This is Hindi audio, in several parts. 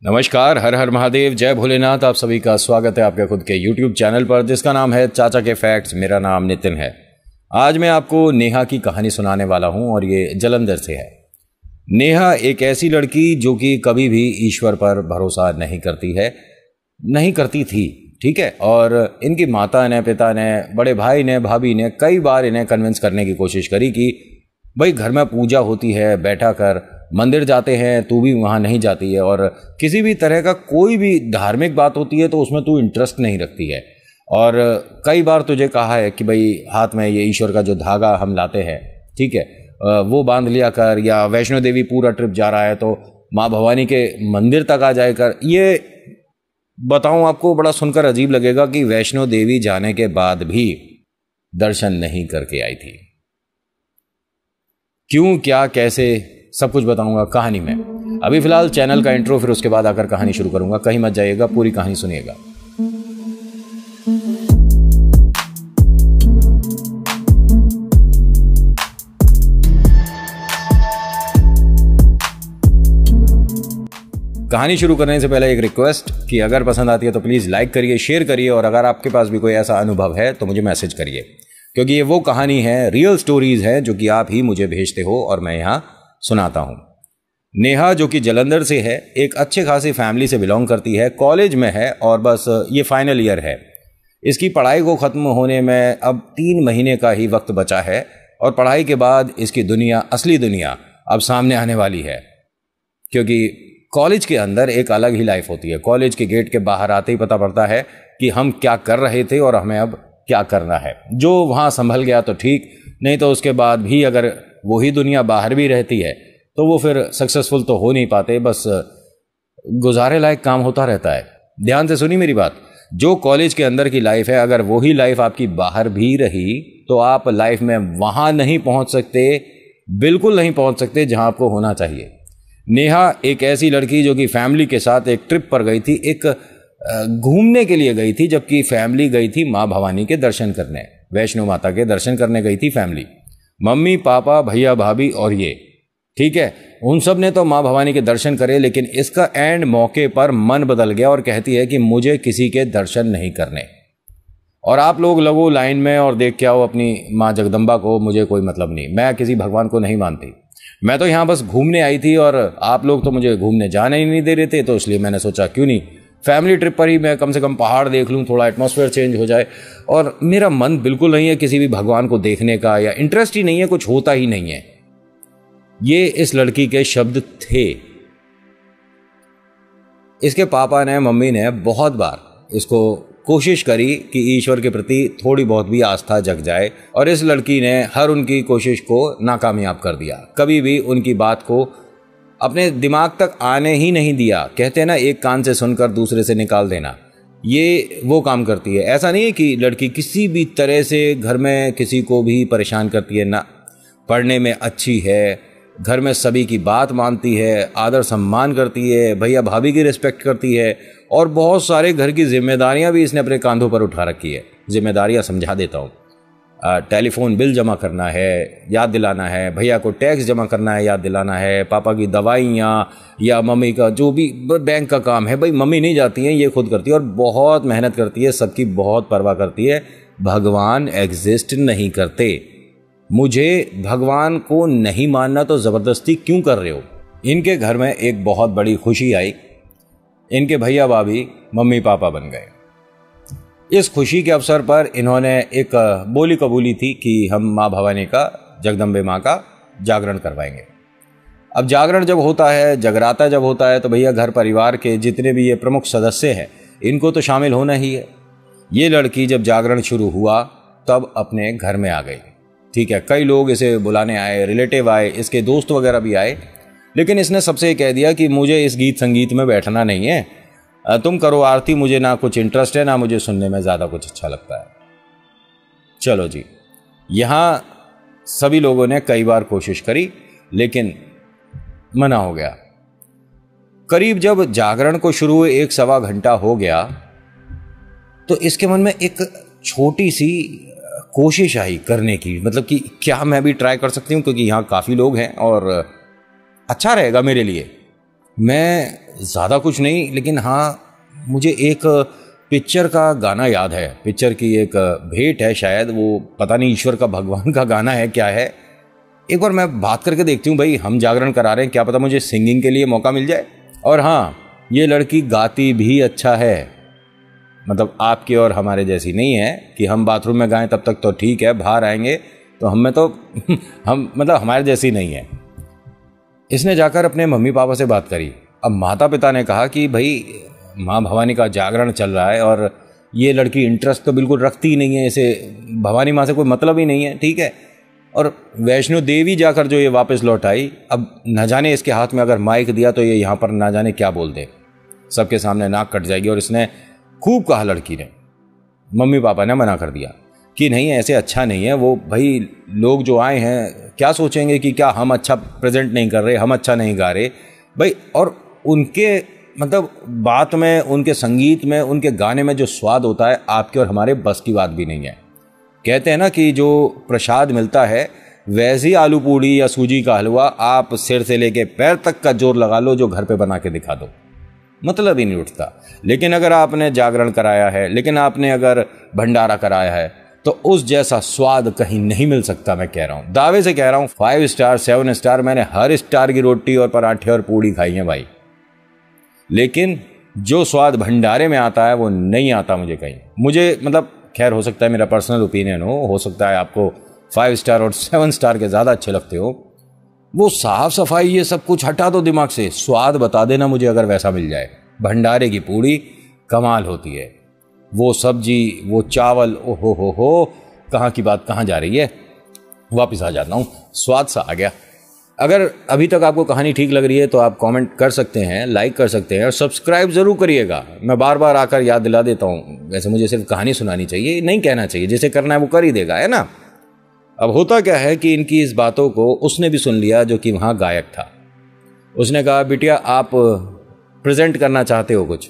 नमस्कार, हर हर महादेव, जय भोलेनाथ। आप सभी का स्वागत है आपके खुद के YouTube चैनल पर जिसका नाम है चाचा के फैक्ट्स। मेरा नाम नितिन है। आज मैं आपको नेहा की कहानी सुनाने वाला हूं और ये जालंधर से है। नेहा एक ऐसी लड़की जो कि कभी भी ईश्वर पर भरोसा नहीं करती है, नहीं करती थी, ठीक है। और इनकी माता ने, पिता ने, बड़े भाई ने, भाभी ने कई बार इन्हें कन्विंस करने की कोशिश करी कि भाई घर में पूजा होती है, बैठा कर, मंदिर जाते हैं, तू भी वहाँ नहीं जाती है, और किसी भी तरह का कोई भी धार्मिक बात होती है तो उसमें तू इंटरेस्ट नहीं रखती है। और कई बार तुझे कहा है कि भाई हाथ में ये ईश्वर का जो धागा हम लाते हैं, ठीक है, वो बांध लिया कर, या वैष्णो देवी पूरा ट्रिप जा रहा है तो माँ भवानी के मंदिर तक आ जाए कर। ये बताऊं आपको, बड़ा सुनकर अजीब लगेगा कि वैष्णो देवी जाने के बाद भी दर्शन नहीं करके आई थी। क्यों, क्या, कैसे, सब कुछ बताऊंगा कहानी में। अभी फिलहाल चैनल का इंट्रो, फिर उसके बाद आकर कहानी शुरू करूंगा। कहीं मत जाइएगा, पूरी कहानी सुनिएगा। कहानी शुरू करने से पहले एक रिक्वेस्ट कि अगर पसंद आती है तो प्लीज़ लाइक करिए, शेयर करिए, और अगर आपके पास भी कोई ऐसा अनुभव है तो मुझे मैसेज करिए, क्योंकि ये वो कहानी है, रियल स्टोरीज है जो कि आप ही मुझे भेजते हो और मैं यहाँ सुनाता हूँ। नेहा जो कि जालंधर से है, एक अच्छे खासी फैमिली से बिलोंग करती है, कॉलेज में है और बस ये फाइनल ईयर है। इसकी पढ़ाई को ख़त्म होने में अब 3 महीने का ही वक्त बचा है और पढ़ाई के बाद इसकी दुनिया, असली दुनिया अब सामने आने वाली है, क्योंकि कॉलेज के अंदर एक अलग ही लाइफ होती है। कॉलेज के गेट के बाहर आते ही पता पड़ता है कि हम क्या कर रहे थे और हमें अब क्या करना है। जो वहाँ संभल गया तो ठीक, नहीं तो उसके बाद भी अगर वही दुनिया बाहर भी रहती है तो वो फिर सक्सेसफुल तो हो नहीं पाते, बस गुजारे लायक काम होता रहता है। ध्यान से सुनी मेरी बात। जो कॉलेज के अंदर की लाइफ है, अगर वही लाइफ आपकी बाहर भी रही तो आप लाइफ में वहाँ नहीं पहुँच सकते, बिल्कुल नहीं पहुँच सकते जहाँ आपको होना चाहिए। नेहा एक ऐसी लड़की जो कि फैमिली के साथ एक ट्रिप पर गई थी, एक घूमने के लिए गई थी, जबकि फैमिली गई थी माँ भवानी के दर्शन करने, वैष्णो माता के दर्शन करने गई थी फैमिली। मम्मी, पापा, भैया, भाभी और ये, ठीक है, उन सब ने तो माँ भवानी के दर्शन करे, लेकिन इसका एंड मौके पर मन बदल गया और कहती है कि मुझे किसी के दर्शन नहीं करने, और आप लोग लगो लाइन में और देख के आओ अपनी माँ जगदम्बा को, मुझे कोई मतलब नहीं, मैं किसी भगवान को नहीं मानती, मैं तो यहाँ बस घूमने आई थी और आप लोग तो मुझे घूमने जाने ही नहीं दे रहे थे, तो इसलिए मैंने सोचा क्यों नहीं फैमिली ट्रिप पर ही मैं कम से कम पहाड़ देख लूँ, थोड़ा एटमॉस्फेयर चेंज हो जाए। और मेरा मन बिल्कुल नहीं है किसी भी भगवान को देखने का, या इंटरेस्ट ही नहीं है, कुछ होता ही नहीं है। ये इस लड़की के शब्द थे। इसके पापा ने, मम्मी ने बहुत बार इसको कोशिश करी कि ईश्वर के प्रति थोड़ी बहुत भी आस्था जग जाए, और इस लड़की ने हर उनकी कोशिश को नाकामयाब कर दिया। कभी भी उनकी बात को अपने दिमाग तक आने ही नहीं दिया। कहते हैं ना, एक कान से सुनकर दूसरे से निकाल देना, ये वो काम करती है। ऐसा नहीं है कि लड़की किसी भी तरह से घर में किसी को भी परेशान करती है, ना, पढ़ने में अच्छी है, घर में सभी की बात मानती है, आदर सम्मान करती है, भैया भाभी की रिस्पेक्ट करती है, और बहुत सारे घर की जिम्मेदारियां भी इसने अपने कांधों पर उठा रखी है। जिम्मेदारियां समझा देता हूँ। टेलीफोन बिल जमा करना है, याद दिलाना है, भैया को टैक्स जमा करना है, याद दिलाना है, पापा की दवाइयाँ, या मम्मी का जो भी बैंक का काम है, भाई मम्मी नहीं जाती हैं, ये खुद करती है और बहुत मेहनत करती है, सबकी बहुत परवाह करती है। भगवान एग्जिस्ट नहीं करते। मुझे भगवान को नहीं मानना तो ज़बरदस्ती क्यों कर रहे हो। इनके घर में एक बहुत बड़ी खुशी आई, इनके भैया भाभी मम्मी पापा बन गए। इस खुशी के अवसर पर इन्होंने एक बोली कबूली थी कि हम माँ भवानी का, जगदम्बे माँ का जागरण करवाएंगे। अब जागरण जब होता है, जगराता जब होता है, तो भैया घर परिवार के जितने भी ये प्रमुख सदस्य हैं इनको तो शामिल होना ही है। ये लड़की जब जागरण शुरू हुआ तब अपने घर में आ गई, ठीक है। कई लोग इसे बुलाने आए, रिलेटिव आए, इसके दोस्त वगैरह भी आए, लेकिन इसने सबसे कह दिया कि मुझे इस गीत संगीत में बैठना नहीं है, तुम करो आरती, मुझे ना कुछ इंटरेस्ट है, ना मुझे सुनने में ज़्यादा कुछ अच्छा लगता है। चलो जी, यहाँ सभी लोगों ने कई बार कोशिश करी लेकिन मना हो गया। करीब जब जागरण को शुरू हुए 1-1.25 घंटा हो गया तो इसके मन में एक छोटी सी कोशिश आई करने की, मतलब कि क्या मैं भी ट्राई कर सकती हूँ, क्योंकि यहाँ काफ़ी लोग हैं और अच्छा रहेगा मेरे लिए। मैं ज़्यादा कुछ नहीं, लेकिन हाँ मुझे एक पिक्चर का गाना याद है। पिक्चर की एक भेंट है शायद, वो पता नहीं ईश्वर का भगवान का गाना है क्या है। एक बार मैं बात करके देखती हूँ भाई, हम जागरण करा रहे हैं, क्या पता मुझे सिंगिंग के लिए मौका मिल जाए। और हाँ, ये लड़की गाती भी अच्छा है, मतलब आपके और हमारे जैसी नहीं है कि हम बाथरूम में गाएं तब तक तो ठीक है, बाहर आएंगे तो हम में तो हम मतलब हमारे जैसी नहीं है। इसने जाकर अपने मम्मी पापा से बात करी। अब माता पिता ने कहा कि भाई माँ भवानी का जागरण चल रहा है और ये लड़की इंटरेस्ट तो बिल्कुल रखती ही नहीं है, इसे भवानी माँ से कोई मतलब ही नहीं है, ठीक है। और वैष्णो देवी जाकर जो ये वापस लौट आई, अब न जाने इसके हाथ में अगर माइक दिया तो ये यहाँ पर ना जाने क्या बोल दे, सबके सामने नाक कट जाएगी। और इसने खूब कहा लड़की ने, मम्मी पापा ने मना कर दिया कि नहीं ऐसे अच्छा नहीं है, वो भाई लोग जो आए हैं क्या सोचेंगे कि क्या हम अच्छा प्रेजेंट नहीं कर रहे, हम अच्छा नहीं गा रहे भाई। और उनके मतलब बात में, उनके संगीत में, उनके गाने में जो स्वाद होता है आपके और हमारे बस की बात भी नहीं है। कहते हैं ना कि जो प्रसाद मिलता है वैसी आलू पूड़ी या सूजी का हलवा आप सिर से लेके पैर तक का जोर लगा लो, जो घर पे बना के दिखा दो, मतलब ही नहीं उठता। लेकिन अगर आपने जागरण कराया है, लेकिन आपने अगर भंडारा कराया है, तो उस जैसा स्वाद कहीं नहीं मिल सकता। मैं कह रहा हूं, दावे से कह रहा हूं, 5 स्टार 7 स्टार मैंने हर स्टार की रोटी और पराठे और पूड़ी खाई है भाई, लेकिन जो स्वाद भंडारे में आता है वो नहीं आता मुझे कहीं। मुझे मतलब खैर हो सकता है मेरा पर्सनल ओपिनियन हो सकता है आपको 5 स्टार और 7 स्टार के ज़्यादा अच्छे लगते हो। वो साफ सफाई ये सब कुछ हटा दो दिमाग से, स्वाद बता देना मुझे अगर वैसा मिल जाए। भंडारे की पूड़ी कमाल होती है, वो सब्जी, वो चावल, ओहो हो, कहाँ की बात कहाँ जा रही है। वापस आ जाता हूँ, स्वाद सा आ गया। अगर अभी तक आपको कहानी ठीक लग रही है तो आप कमेंट कर सकते हैं, लाइक कर सकते हैं और सब्सक्राइब ज़रूर करिएगा। मैं बार बार आकर याद दिला देता हूँ, वैसे मुझे सिर्फ कहानी सुनानी चाहिए, नहीं कहना चाहिए, जिसे करना है वो कर ही देगा, है ना। अब होता क्या है कि इनकी इस बातों को उसने भी सुन लिया जो कि वहाँ गायक था। उसने कहा, बिटिया आप प्रेजेंट करना चाहते हो कुछ?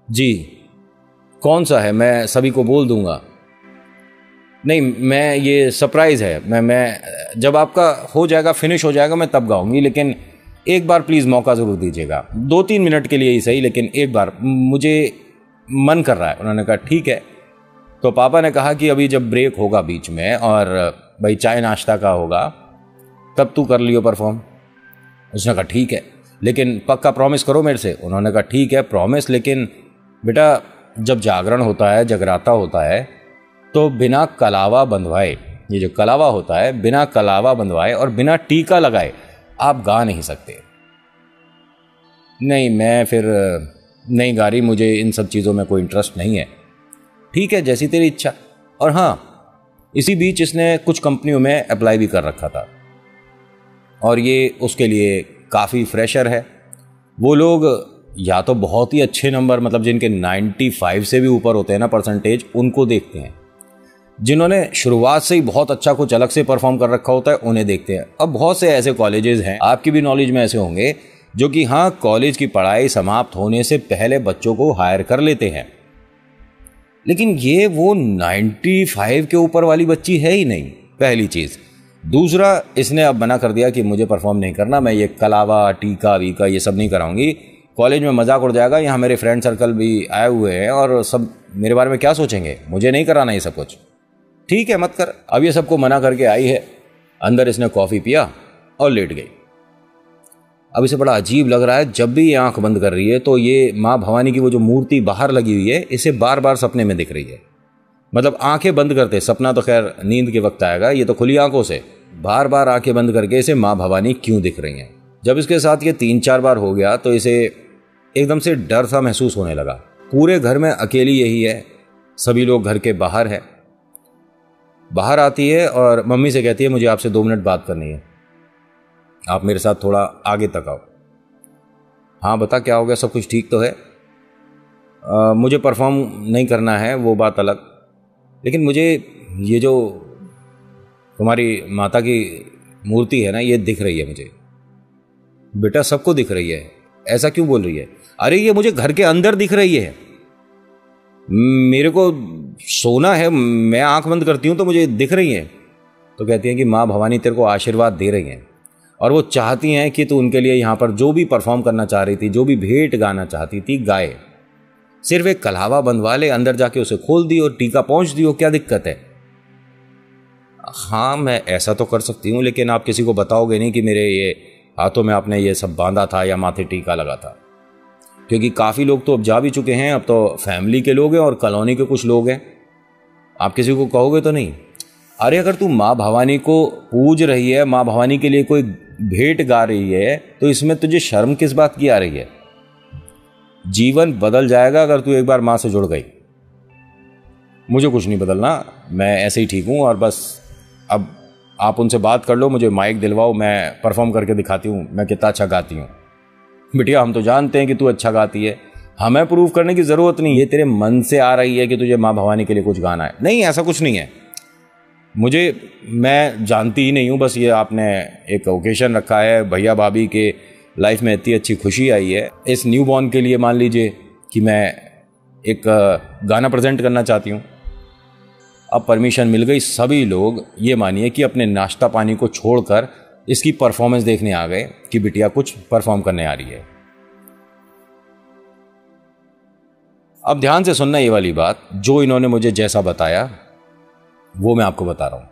जी। कौन सा है? मैं सभी को बोल दूंगा। नहीं, मैं ये सरप्राइज़ है, मैं जब आपका हो जाएगा, फिनिश हो जाएगा, मैं तब गाऊंगी, लेकिन एक बार प्लीज़ मौका ज़रूर दीजिएगा, 2-3 मिनट के लिए ही सही, लेकिन एक बार, मुझे मन कर रहा है। उन्होंने कहा ठीक है। तो पापा ने कहा कि अभी जब ब्रेक होगा बीच में और भाई चाय नाश्ता का होगा तब तू कर लियो परफॉर्म। उसने कहा ठीक है, लेकिन पक्का प्रॉमिस करो मेरे से। उन्होंने कहा ठीक है प्रॉमिस, लेकिन बेटा जब जागरण होता है, जगराता होता है, तो बिना कलावा बंधवाए, ये जो कलावा होता है, बिना कलावा बंधवाए और बिना टीका लगाए आप गा नहीं सकते। नहीं, मैं फिर नहीं गा रही, मुझे इन सब चीज़ों में कोई इंटरेस्ट नहीं है। ठीक है, जैसी तेरी इच्छा। और हाँ, इसी बीच इसने कुछ कंपनियों में अप्लाई भी कर रखा था और ये उसके लिए काफ़ी फ्रेशर है। वो लोग या तो बहुत ही अच्छे नंबर, मतलब जिनके 95 से भी ऊपर होते हैं ना परसेंटेज, उनको देखते हैं। जिन्होंने शुरुआत से ही बहुत अच्छा कुछ अलग से परफॉर्म कर रखा होता है उन्हें देखते हैं। अब बहुत से ऐसे कॉलेजेस हैं, आपकी भी नॉलेज में ऐसे होंगे, जो कि हाँ कॉलेज की पढ़ाई समाप्त होने से पहले बच्चों को हायर कर लेते हैं, लेकिन ये वो 95 के ऊपर वाली बच्ची है ही नहीं, पहली चीज़। दूसरा, इसने अब मना कर दिया कि मुझे परफॉर्म नहीं करना, मैं ये कलावा टीका वीका ये सब नहीं कराऊंगी, कॉलेज में मजाक उड़ जाएगा, यहाँ मेरे फ्रेंड सर्कल भी आए हुए हैं और सब मेरे बारे में क्या सोचेंगे, मुझे नहीं कराना ये सब कुछ। ठीक है मत कर। अब ये सबको मना करके आई है, अंदर इसने कॉफ़ी पिया और लेट गई। अब इसे बड़ा अजीब लग रहा है, जब भी ये आंख बंद कर रही है तो ये माँ भवानी की वो जो मूर्ति बाहर लगी हुई है इसे बार बार सपने में दिख रही है। मतलब आंखें बंद करते, सपना तो खैर नींद के वक्त आएगा, ये तो खुली आंखों से बार बार आंखें बंद करके इसे माँ भवानी क्यों दिख रही हैं। जब इसके साथ ये 3-4 बार हो गया तो इसे एकदम से डर सा महसूस होने लगा। पूरे घर में अकेली यही है, सभी लोग घर के बाहर है। बाहर आती है और मम्मी से कहती है, मुझे आपसे 2 मिनट बात करनी है, आप मेरे साथ थोड़ा आगे तक आओ। हाँ बता क्या हो गया, सब कुछ ठीक तो है? मुझे परफॉर्म नहीं करना है वो बात अलग, लेकिन मुझे ये जो तुम्हारी माता की मूर्ति है ना, ये दिख रही है मुझे। बेटा सबको दिख रही है, ऐसा क्यों बोल रही है? अरे ये मुझे घर के अंदर दिख रही है, मेरे को सोना है, मैं आंख बंद करती हूँ तो मुझे दिख रही है। तो कहती है कि माँ भवानी तेरे को आशीर्वाद दे रही हैं। और वो चाहती हैं कि तू उनके लिए यहाँ पर जो भी परफॉर्म करना चाह रही थी, जो भी भेंट गाना चाहती थी, गाए। सिर्फ एक कलावा बंधवा ले, अंदर जाके उसे खोल दी और टीका पहुंच दी, क्या दिक्कत है? हाँ, मैं ऐसा तो कर सकती हूँ, लेकिन आप किसी को बताओगे नहीं कि मेरे ये हाथों में आपने ये सब बांधा था या माथे टीका लगा था, क्योंकि काफ़ी लोग तो अब जा भी चुके हैं। अब तो फैमिली के लोग हैं और कॉलोनी के कुछ लोग हैं। आप किसी को कहोगे तो नहीं। अरे अगर तू माँ भवानी को पूज रही है, माँ भवानी के लिए कोई भेंट गा रही है, तो इसमें तुझे शर्म किस बात की आ रही है? जीवन बदल जाएगा अगर तू एक बार माँ से जुड़ गई। मुझे कुछ नहीं बदलना, मैं ऐसे ही ठीक हूँ। और बस अब आप उनसे बात कर लो, मुझे माइक दिलवाओ, मैं परफॉर्म करके दिखाती हूँ मैं कितना अच्छा गाती हूँ। बिटिया, हम तो जानते हैं कि तू अच्छा गाती है, हमें प्रूव करने की ज़रूरत नहीं। ये तेरे मन से आ रही है कि तुझे माँ भवानी के लिए कुछ गाना है। नहीं, ऐसा कुछ नहीं है। मैं जानती ही नहीं हूँ, बस ये आपने एक ओकेशन रखा है, भैया भाभी के लाइफ में इतनी अच्छी खुशी आई है, इस न्यू बॉर्न के लिए मान लीजिए कि मैं एक गाना प्रेजेंट करना चाहती हूँ। अब परमिशन मिल गई। सभी लोग ये मानिए कि अपने नाश्ता पानी को छोड़कर इसकी परफॉर्मेंस देखने आ गए कि बिटिया कुछ परफॉर्म करने आ रही है। अब ध्यान से सुनना ये वाली बात, जो इन्होंने मुझे जैसा बताया वो मैं आपको बता रहा हूं।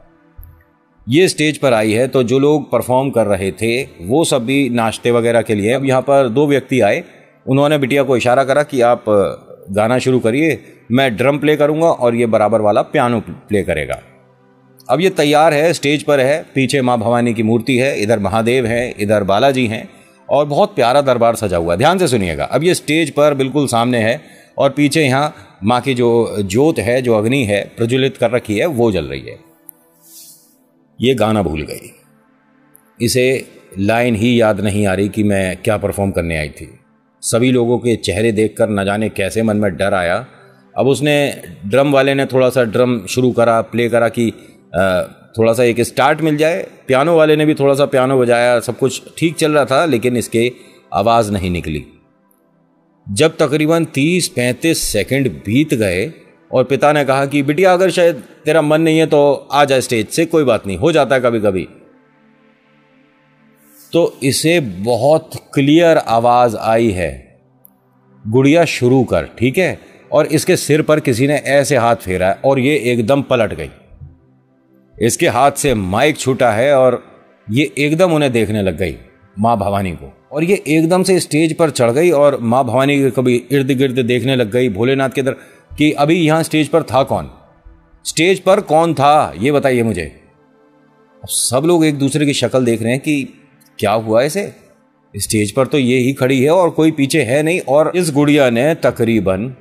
ये स्टेज पर आई है तो जो लोग परफॉर्म कर रहे थे वो सब भी नाश्ते वगैरह के लिए। अब यहाँ पर 2 व्यक्ति आए, उन्होंने बिटिया को इशारा करा कि आप गाना शुरू करिए, मैं ड्रम प्ले करूंगा और ये बराबर वाला पियानो प्ले करेगा। अब ये तैयार है, स्टेज पर है, पीछे माँ भवानी की मूर्ति है, इधर महादेव हैं, इधर बालाजी हैं और बहुत प्यारा दरबार सजा हुआ है। ध्यान से सुनिएगा। अब ये स्टेज पर बिल्कुल सामने है और पीछे यहाँ माँ की जो ज्योत है, जो अग्नि है प्रज्वलित कर रखी है, वो जल रही है। ये गाना भूल गई, इसे लाइन ही याद नहीं आ रही कि मैं क्या परफॉर्म करने आई थी। सभी लोगों के चेहरे देखकर न जाने कैसे मन में डर आया। अब उसने, ड्रम वाले ने थोड़ा सा ड्रम शुरू करा, प्ले करा कि थोड़ा सा एक स्टार्ट मिल जाए। पियानो वाले ने भी थोड़ा सा पियानो बजाया, सब कुछ ठीक चल रहा था, लेकिन इसके आवाज़ नहीं निकली। जब तकरीबन 30-35 सेकंड बीत गए और पिता ने कहा कि बिटिया, अगर शायद तेरा मन नहीं है तो आ जा स्टेज से, कोई बात नहीं, हो जाता है कभी कभी। तो इसे बहुत क्लियर आवाज आई है, गुड़िया शुरू कर, ठीक है। और इसके सिर पर किसी ने ऐसे हाथ फेरा है और ये एकदम पलट गई। इसके हाथ से माइक छूटा है और ये एकदम उन्हें देखने लग गई, माँ भवानी को। और ये एकदम से स्टेज पर चढ़ गई और माँ भवानी के कभी इर्द गिर्द देखने लग गई, भोलेनाथ के तरफ, कि अभी यहाँ स्टेज पर था कौन, स्टेज पर कौन था, ये बताइए मुझे। अब सब लोग एक दूसरे की शक्ल देख रहे हैं कि क्या हुआ इसे, स्टेज पर तो ये ही खड़ी है और कोई पीछे है नहीं। और इस गुड़िया ने तकरीबन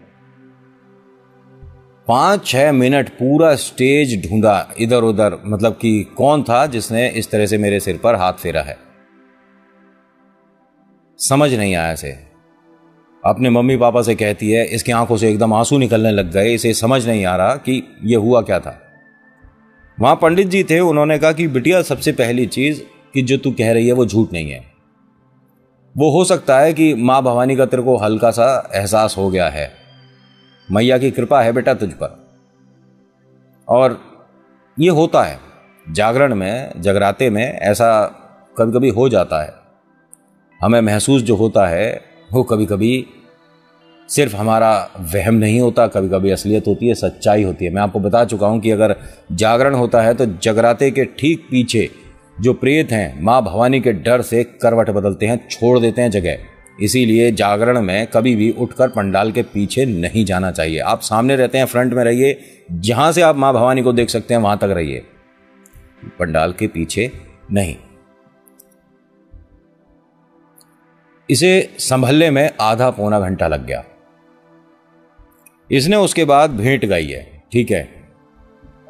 5-6 मिनट पूरा स्टेज ढूंढा इधर उधर, मतलब कि कौन था जिसने इस तरह से मेरे सिर पर हाथ फेरा है। समझ नहीं आया इसे। अपने मम्मी पापा से कहती है, इसकी आंखों से एकदम आंसू निकलने लग गए, इसे समझ नहीं आ रहा कि यह हुआ क्या था। वहां पंडित जी थे, उन्होंने कहा कि बिटिया, सबसे पहली चीज कि जो तू कह रही है वो झूठ नहीं है। वो हो सकता है कि माँ भवानी का तेरे को हल्का सा एहसास हो गया है, मैया की कृपा है बेटा तुझ पर। और ये होता है जागरण में, जगराते में ऐसा कभी कभी हो जाता है। हमें महसूस जो होता है वो कभी कभी सिर्फ हमारा वहम नहीं होता, कभी कभी असलियत होती है, सच्चाई होती है। मैं आपको बता चुका हूं कि अगर जागरण होता है तो जगराते के ठीक पीछे जो प्रेत हैं, माँ भवानी के डर से करवट बदलते हैं, छोड़ देते हैं जगह। इसीलिए जागरण में कभी भी उठकर पंडाल के पीछे नहीं जाना चाहिए। आप सामने रहते हैं, फ्रंट में रहिए, जहां से आप माँ भवानी को देख सकते हैं वहां तक रहिए, पंडाल के पीछे नहीं। इसे संभलने में आधा पौना घंटा लग गया। इसने उसके बाद भेंट गाई है, ठीक है।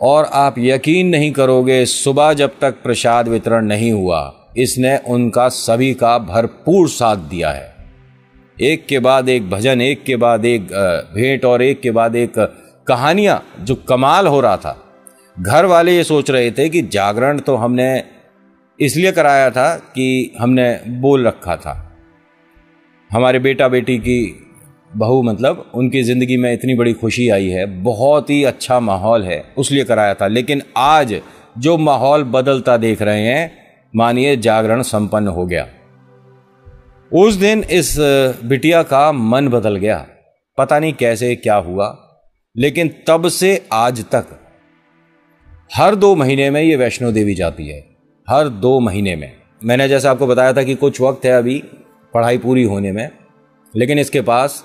और आप यकीन नहीं करोगे, सुबह जब तक प्रसाद वितरण नहीं हुआ, इसने उनका सभी का भरपूर साथ दिया है। एक के बाद एक भजन, एक के बाद एक भेंट और एक के बाद एक कहानियां, जो कमाल हो रहा था। घर वाले ये सोच रहे थे कि जागरण तो हमने इसलिए कराया था कि हमने बोल रखा था, हमारे बेटा बेटी की बहू, मतलब उनकी ज़िंदगी में इतनी बड़ी खुशी आई है, बहुत ही अच्छा माहौल है, उसलिए कराया था। लेकिन आज जो माहौल बदलता देख रहे हैं, मानिए जागरण संपन्न हो गया। उस दिन इस बिटिया का मन बदल गया, पता नहीं कैसे क्या हुआ, लेकिन तब से आज तक हर 2 महीने में ये वैष्णो देवी जाती है, हर 2 महीने में। मैंने जैसे आपको बताया था कि कुछ वक्त है अभी पढ़ाई पूरी होने में, लेकिन इसके पास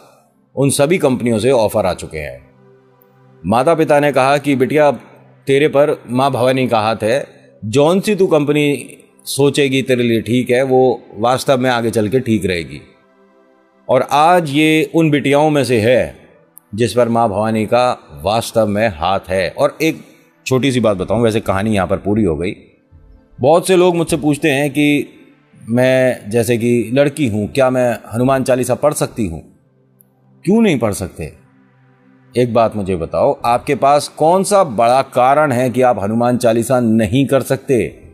उन सभी कंपनियों से ऑफर आ चुके हैं। माता पिता ने कहा कि बिटिया तेरे पर माँ भवानी का हाथ है, जौन सी तू कंपनी सोचेगी तेरे लिए ठीक है, वो वास्तव में आगे चल के ठीक रहेगी। और आज ये उन बिटियाओं में से है जिस पर माँ भवानी का वास्तव में हाथ है। और एक छोटी सी बात बताऊं, वैसे कहानी यहाँ पर पूरी हो गई। बहुत से लोग मुझसे पूछते हैं कि मैं जैसे कि लड़की हूँ, क्या मैं हनुमान चालीसा पढ़ सकती हूँ? क्यों नहीं पढ़ सकते? एक बात मुझे बताओ, आपके पास कौन सा बड़ा कारण है कि आप हनुमान चालीसा नहीं कर सकते?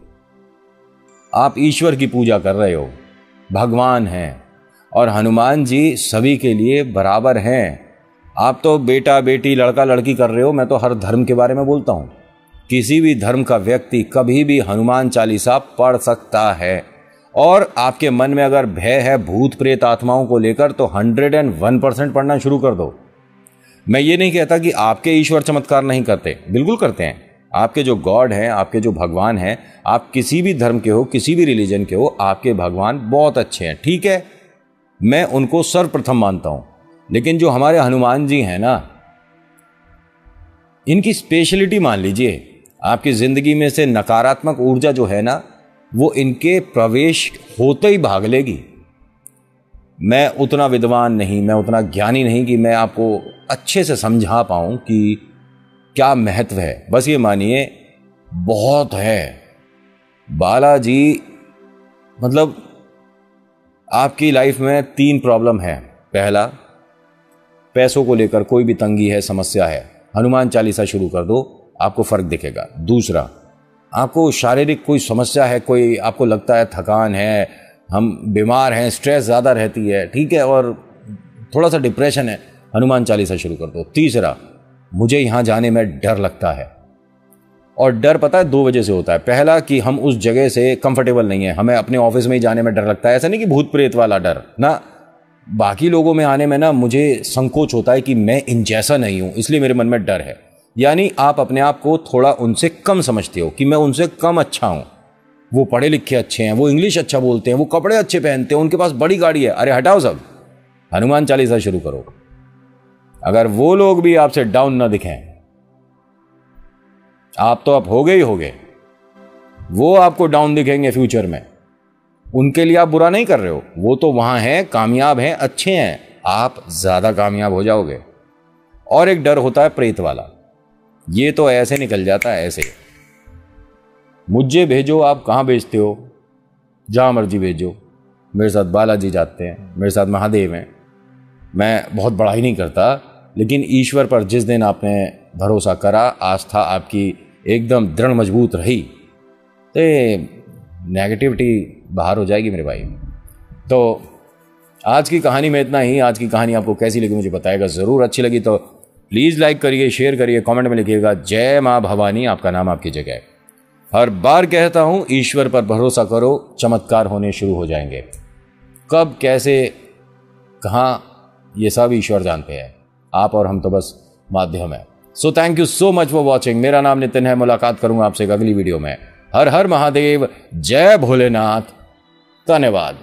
आप ईश्वर की पूजा कर रहे हो, भगवान हैं, और हनुमान जी सभी के लिए बराबर हैं। आप तो बेटा बेटी लड़का लड़की कर रहे हो, मैं तो हर धर्म के बारे में बोलता हूं। किसी भी धर्म का व्यक्ति कभी भी हनुमान चालीसा पढ़ सकता है। और आपके मन में अगर भय है भूत प्रेत आत्माओं को लेकर, तो 101% पढ़ना शुरू कर दो। मैं ये नहीं कहता कि आपके ईश्वर चमत्कार नहीं करते, बिल्कुल करते हैं। आपके जो गॉड हैं, आपके जो भगवान हैं, आप किसी भी धर्म के हो, किसी भी रिलीजन के हो, आपके भगवान बहुत अच्छे हैं, ठीक है, मैं उनको सर्वप्रथम मानता हूं। लेकिन जो हमारे हनुमान जी हैं ना, इनकी स्पेशलिटी मान लीजिए। आपकी जिंदगी में से नकारात्मक ऊर्जा जो है ना, वो इनके प्रवेश होते ही भाग लेगी। मैं उतना विद्वान नहीं, मैं उतना ज्ञानी नहीं कि मैं आपको अच्छे से समझा पाऊं कि क्या महत्व है। बस ये मानिए बहुत है। बालाजी मतलब आपकी लाइफ में 3 प्रॉब्लम है। पहला, पैसों को लेकर कोई भी तंगी है, समस्या है, हनुमान चालीसा शुरू कर दो, आपको फर्क दिखेगा। दूसरा, आपको शारीरिक कोई समस्या है, कोई आपको लगता है थकान है, हम बीमार हैं, स्ट्रेस ज़्यादा रहती है, ठीक है, और थोड़ा सा डिप्रेशन है, हनुमान चालीसा शुरू कर दो। तीसरा, मुझे यहाँ जाने में डर लगता है, और डर पता है 2 वजह से होता है। पहला कि हम उस जगह से कंफर्टेबल नहीं है, हमें अपने ऑफिस में ही जाने में डर लगता है। ऐसा नहीं कि भूत प्रेत वाला डर ना, बाकी लोगों में आने में ना मुझे संकोच होता है कि मैं इन जैसा नहीं हूं, इसलिए मेरे मन में डर है। यानी आप अपने आप को थोड़ा उनसे कम समझते हो कि मैं उनसे कम अच्छा हूं। वो पढ़े लिखे अच्छे हैं, वो इंग्लिश अच्छा बोलते हैं, वो कपड़े अच्छे पहनते हैं, उनके पास बड़ी गाड़ी है। अरे हटाओ सब, हनुमान चालीसा शुरू करो। अगर वो लोग भी आपसे डाउन ना दिखें, आप तो अब हो गए ही हो गए, वो आपको डाउन दिखेंगे फ्यूचर में। उनके लिए आप बुरा नहीं कर रहे हो, वो तो वहां हैं, कामयाब हैं, अच्छे हैं, आप ज्यादा कामयाब हो जाओगे। और एक डर होता है प्रेत वाला, ये तो ऐसे निकल जाता है, ऐसे। मुझे भेजो, आप कहां भेजते हो? जहां मर्जी भेजो। मेरे साथ बालाजी जाते हैं, मेरे साथ महादेव हैं। मैं बहुत बड़ाई नहीं करता, लेकिन ईश्वर पर जिस दिन आपने भरोसा करा, आस्था आपकी एकदम दृढ़ मजबूत रही, तो नेगेटिविटी बाहर हो जाएगी मेरे भाई। तो आज की कहानी में इतना ही। आज की कहानी आपको कैसी लगी मुझे बताएगा ज़रूर। अच्छी लगी तो प्लीज़ लाइक करिए, शेयर करिए, कमेंट में लिखिएगा जय माँ भवानी, आपका नाम आपकी जगह। हर बार कहता हूँ ईश्वर पर भरोसा करो, चमत्कार होने शुरू हो जाएंगे। कब, कैसे, कहाँ, ये सब ईश्वर जानते हैं, आप और हम तो बस माध्यम है। So thank you so much for watching. मेरा नाम नितिन है, मुलाकात करूंगा आपसे एक अगली वीडियो में। हर हर महादेव, जय भोलेनाथ, धन्यवाद।